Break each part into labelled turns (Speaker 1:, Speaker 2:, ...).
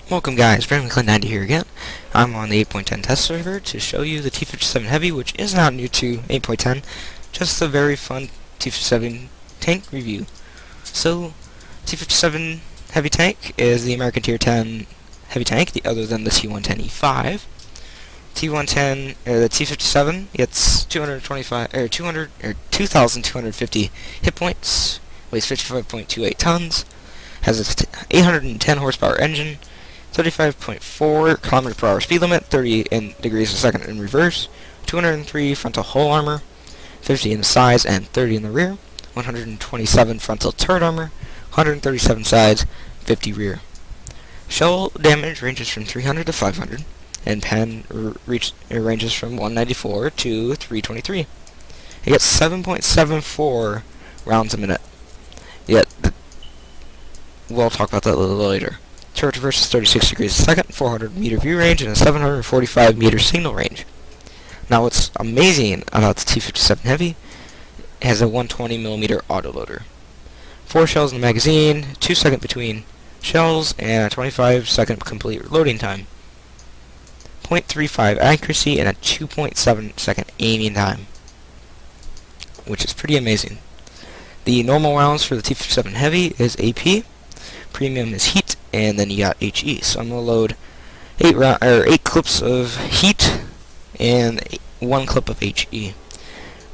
Speaker 1: Welcome guys, Brandon 90 here again. I'm on the 8.10 test server to show you the T57 Heavy, which is not new to 8.10, just a very fun T57 tank review. So, T57 Heavy tank is the American Tier 10 heavy tank, other than the T110E5. The T57 gets 2,250 hit points, weighs 55.28 tons, has a 810 horsepower engine, 35.4 km per hour speed limit, 30 degrees a second in reverse, 203 frontal hull armor, 50 in the sides and 30 in the rear, 127 frontal turret armor, 137 sides, 50 rear. Shell damage ranges from 300 to 500, and pen ranges from 194 to 323. It gets 7.74 rounds a minute. Yet, we'll talk about that a little later. Turret reverse is 36 degrees a second, 400 meter view range, and a 745 meter signal range. Now what's amazing about the T57 Heavy, it has a 120 millimeter autoloader. 4 shells in the magazine, 2 seconds between shells, and a 25 second complete loading time. 0.35 accuracy and a 2.7 second aiming time, which is pretty amazing. The normal rounds for the T57 Heavy is AP, premium is heat, and then you got HE. So I'm gonna load 8 clips of heat and 1 clip of HE.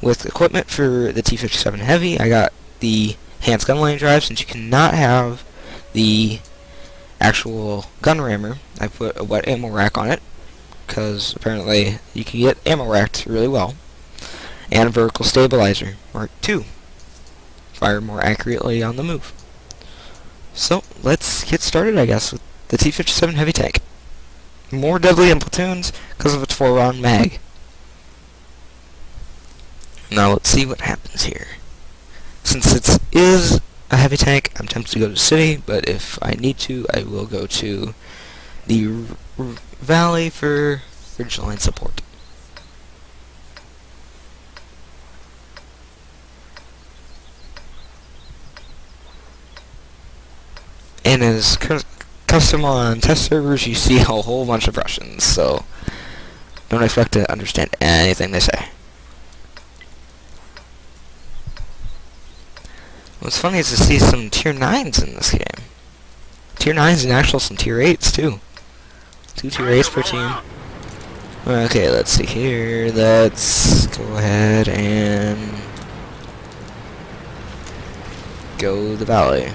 Speaker 1: With equipment for the T57 Heavy, I got the Hans gun line drive. Since you cannot have the actual gun rammer, I put a wet ammo rack on it, because apparently you can get ammo racked really well. And a vertical stabilizer, Mark II. Fire more accurately on the move. So, let's get started, I guess, with the T57 Heavy tank. More deadly in platoons because of its 4-round mag. Now, let's see what happens here. Since it is a heavy tank, I'm tempted to go to city, but if I need to, I will go to the valley for ridgeline support. And as custom on test servers, you see a whole bunch of Russians, so don't expect to understand anything they say. What's funny is to see some tier 9s in this game. Tier 9s and actually some tier 8s too. 2 tier 8s per team. Okay, let's see here. Let's go ahead and go the valley.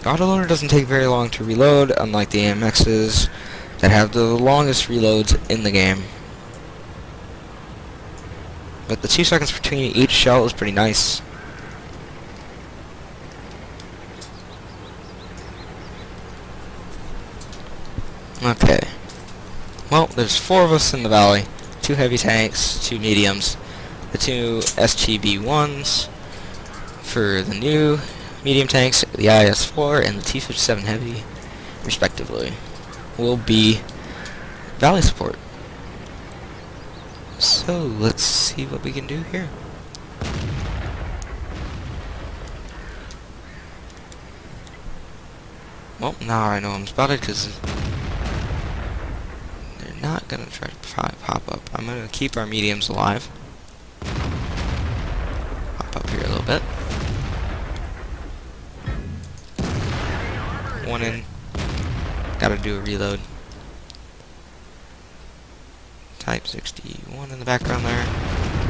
Speaker 1: The autoloader doesn't take very long to reload, unlike the AMXs that have the longest reloads in the game. But the 2 seconds between each shell is pretty nice. Okay. Well, there's 4 of us in the valley. 2 heavy tanks, 2 mediums, the 2 SGB-1s for the new medium tanks, the IS-4 and the T57 Heavy, respectively, will be valley support. So, let's see what we can do here. Well, now I know I'm spotted because they're not going to try to pop up. I'm going to keep our mediums alive. Hop up here a little bit. 1 in. Gotta do a reload. Type 61 in the background there.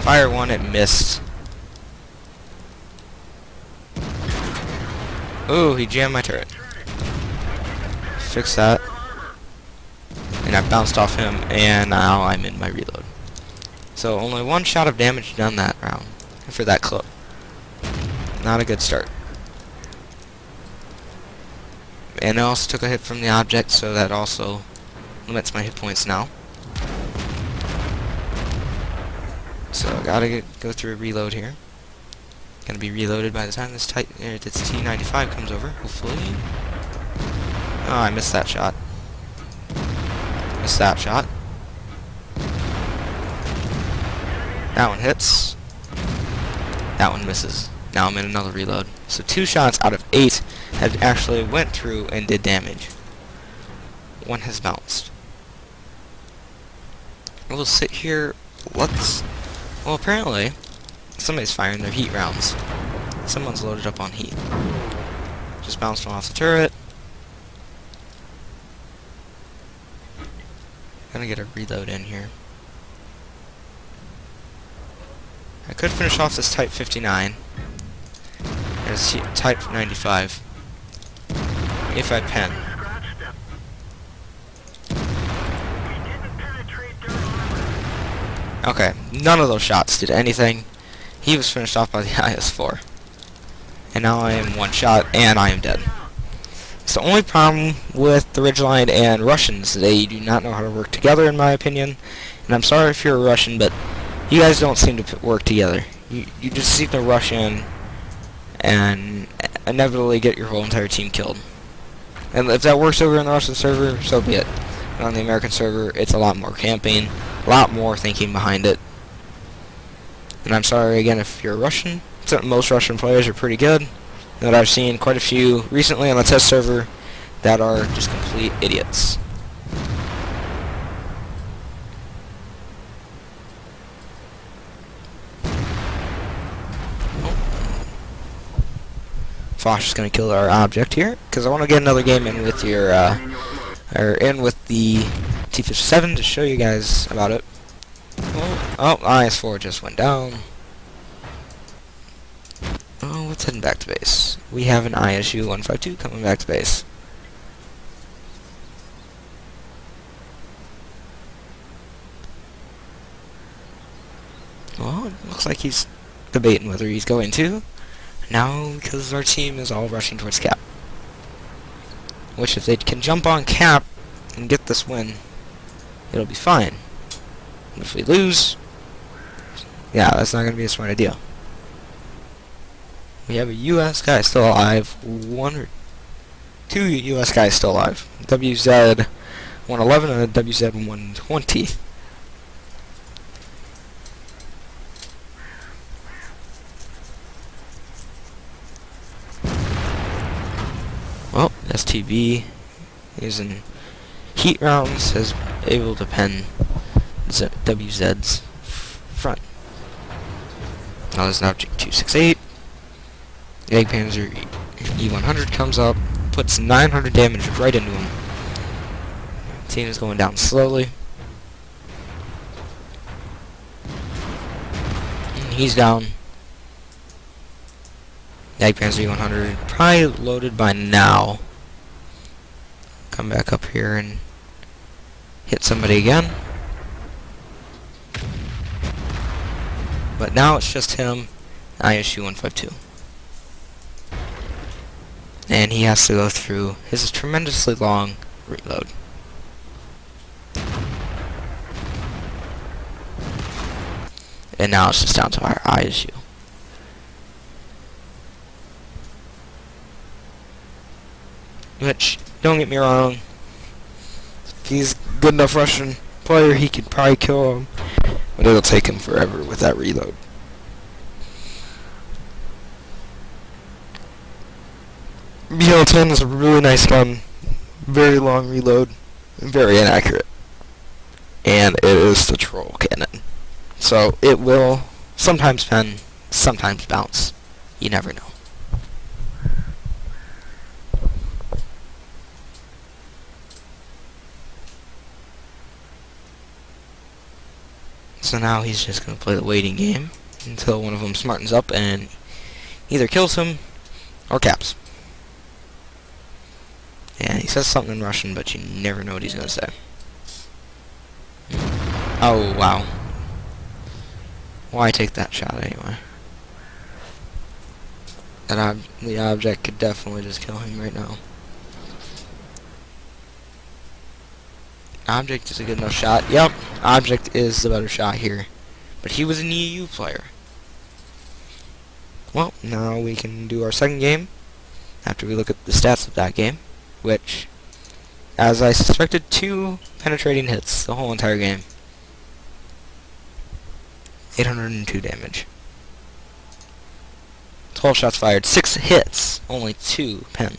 Speaker 1: Fire 1, it missed. Ooh, he jammed my turret. Fix that. And I bounced off him, and now I'm in my reload. So only 1 shot of damage done that round for that clip. Not a good start. And I also took a hit from the object, so that also limits my hit points now. So I gotta go through a reload here. Gonna be reloaded by the time this T95 comes over, hopefully. Oh, I missed that shot. Missed that shot. That one hits. That one misses. Now I'm in another reload. So 2 shots out of 8 had actually went through and did damage. One has bounced. We'll sit here. Well, apparently, somebody's firing their heat rounds. Someone's loaded up on heat. Just bounced one off the turret. Gonna get a reload in here. I could finish off this Type 59. There's Type 95. If I pen. Okay, none of those shots did anything. He was finished off by the IS-4. And now I am 1 shot, and I am dead. It's the only problem with the Ridgeline and Russians. They do not know how to work together, in my opinion. And I'm sorry if you're a Russian, but you guys don't seem to work together. You just seem to rush in and inevitably get your whole entire team killed. And if that works over in the Russian server, so be it. But on the American server, it's a lot more camping, a lot more thinking behind it. And I'm sorry again if you're Russian. Most Russian players are pretty good. But I've seen quite a few recently on the test server that are just complete idiots. Fosh is going to kill our object here because I want to get another game in with your with the T57 to show you guys about it. Oh, IS-4 just went down. Oh, let's head back to base. We have an ISU 152 coming back to base. Well, it looks like he's debating whether he's going to. Now, because our team is all rushing towards cap. Which, if they can jump on cap and get this win, it'll be fine. And if we lose, yeah, that's not going to be a smart idea. We have a U.S. guy still alive. 1 or 2 U.S. guys still alive. WZ 111 and a WZ 120. Well, STB using heat rounds is able to pen WZ's front. Now there's an object 268. Jagdpanzer E100 comes up, puts 900 damage right into him. Team is going down slowly. And he's down. Jagdpanzer E100 probably loaded by now. Come back up here and hit somebody again. But now it's just him, ISU 152. And he has to go through his tremendously long reload. And now it's just down to our ISU. Which, don't get me wrong, if he's a good enough Russian player, he could probably kill him. But it'll take him forever with that reload. BL-10 is a really nice gun, very long reload, and very inaccurate. And it is the troll cannon. So it will sometimes pen, sometimes bounce. You never know. So now he's just going to play the waiting game until one of them smartens up and either kills him or caps. Yeah, he says something in Russian, but you never know what he's going to say. Oh, wow. Why take that shot anyway? The object could definitely just kill him right now. Object is a good enough shot. Yep, Object is the better shot here. But he was an EU player. Well, now we can do our second game after we look at the stats of that game, which, as I suspected, 2 penetrating hits the whole entire game. 802 damage. 12 shots fired, 6 hits, only 2 pen.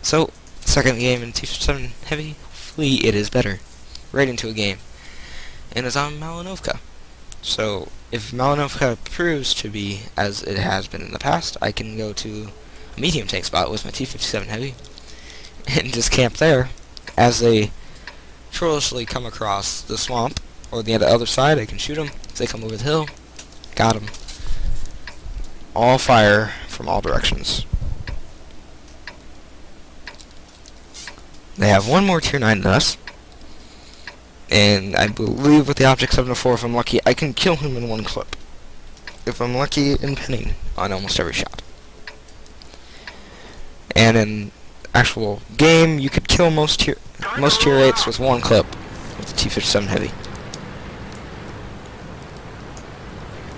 Speaker 1: So, second game in T57 Heavy, hopefully it is better. Right into a game. And it's on Malinovka. So, if Malinovka proves to be as it has been in the past, I can go to a medium tank spot with my T57 Heavy and just camp there as they churlishly come across the swamp or the other side. I can shoot them as they come over the hill. Got them. All fire from all directions. They have one more tier 9 than us. And I believe with the Object 704, if I'm lucky, I can kill him in one clip. If I'm lucky in pinning on almost every shot. And in actual game, you could kill most tier 8s with one clip with the T57 Heavy.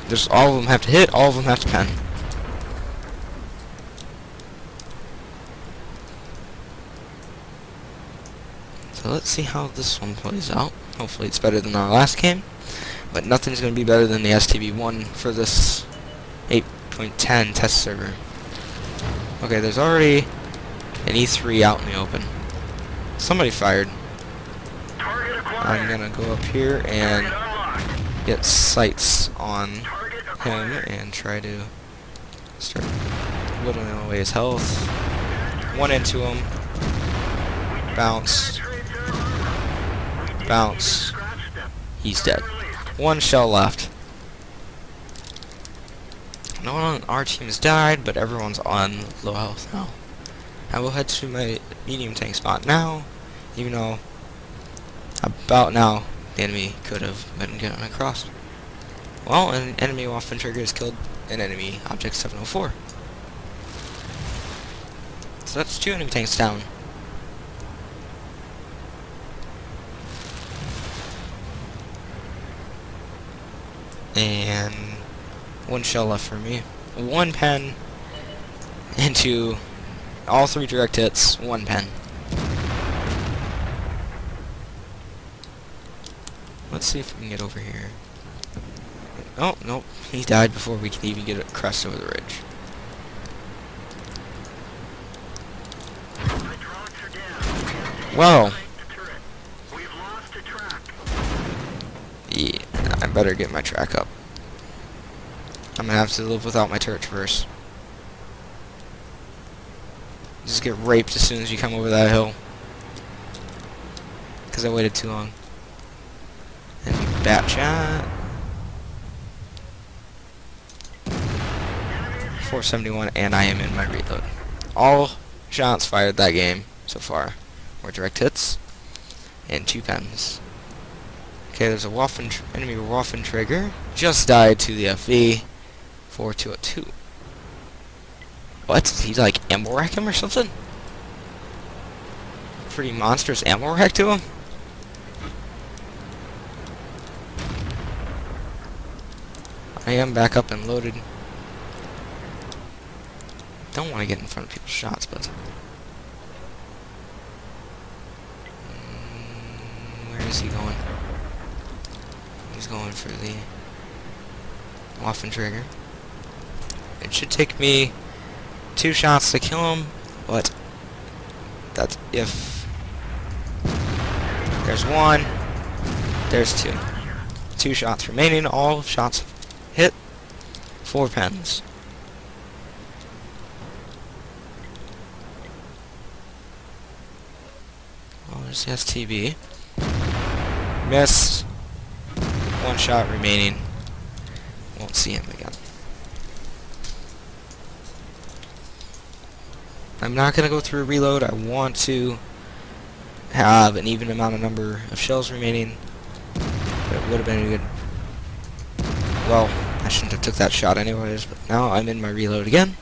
Speaker 1: Just all of them have to hit, all of them have to pen. So let's see how this one plays out. Hopefully it's better than our last game, but nothing's going to be better than the STB1 for this 8.10 test server. Okay, there's already an E3 out in the open. Somebody fired. I'm going to go up here and get sights on him and try to start whittling away his health. One into him. Bounce. Bounce. He's dead. One shell left. No one on our team has died, but everyone's on low health now. I will head to my medium tank spot now, even though about now the enemy could have been getting across. Well, an enemy Waffen trigger has killed an enemy Object 704. So that's 2 enemy tanks down. And 1 shell left for me. 1 pen into all 3 direct hits, 1 pen. Let's see if we can get over here. Oh, nope. He died before we could even get a crest over the ridge. Well. Yeah, I better get my track up. I'm gonna have to live without my turret traverse. Just get raped as soon as you come over that hill. Because I waited too long. And bat shot. 471, and I am in my reload. All shots fired that game so far were direct hits and 2 pens. Okay, there's a enemy Waffen trigger. Just died to the FV. 4202. What? Did he like ammo rack him or something? Pretty monstrous ammo rack to him? I am back up and loaded. Don't want to get in front of people's shots, but where is he going? He's going for the Waffen trigger. It should take me 2 shots to kill him, but that's if there's 1, there's 2. 2 shots remaining, all shots hit, 4 pens. Oh, there's the STB. Missed. 1 shot remaining. Won't see him again. I'm not going to go through a reload. I want to have an even amount of number of shells remaining. But it would have been a good... Well, I shouldn't have took that shot anyways, but now I'm in my reload again.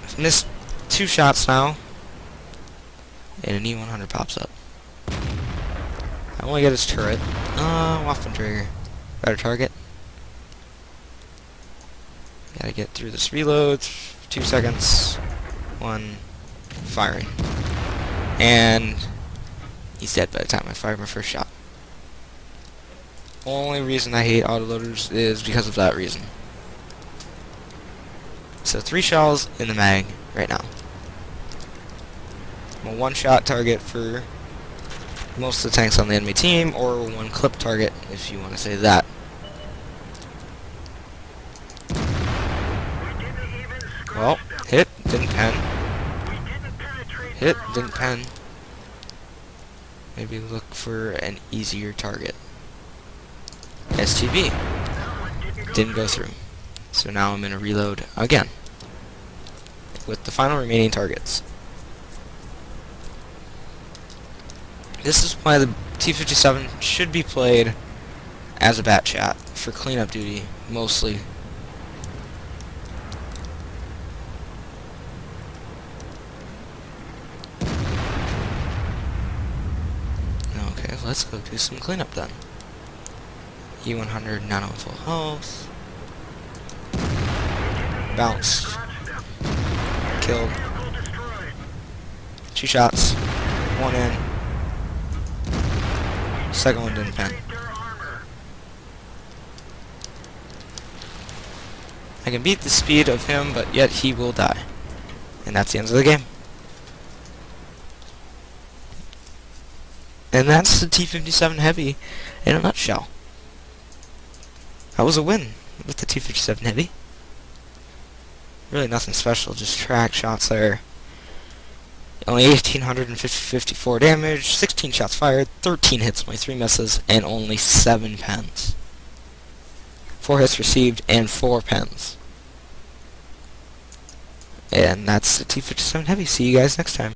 Speaker 1: I've missed 2 shots now. And an E100 pops up. I only get his turret. Waffen trigger. Better target. Gotta get through this reload. 2 seconds. 1. Firing. And he's dead by the time I fired my first shot. only reason I hate autoloaders is because of that reason. So 3 shells in the mag right now. I'm a one-shot target for most of the tanks on the enemy team, or one clip target, if you want to say that. Well, hit, didn't pen. Hit, didn't pen. Maybe look for an easier target. STB. Didn't go through. So now I'm going to reload again with the final remaining targets. This is why the T57 should be played as a bat chat for cleanup duty, mostly. Okay, let's go do some cleanup then. E100 nano full health. Bounced. Killed. 2 shots. 1 in. Second one didn't pen. I can beat the speed of him, but yet he will die. And that's the end of the game. And that's the T57 Heavy in a nutshell. That was a win with the T57 Heavy. Really nothing special, just track shots there. Only 1,854 damage, 16 shots fired, 13 hits, only 3 misses, and only 7 pens. 4 hits received and 4 pens. And that's the T57 Heavy. See you guys next time.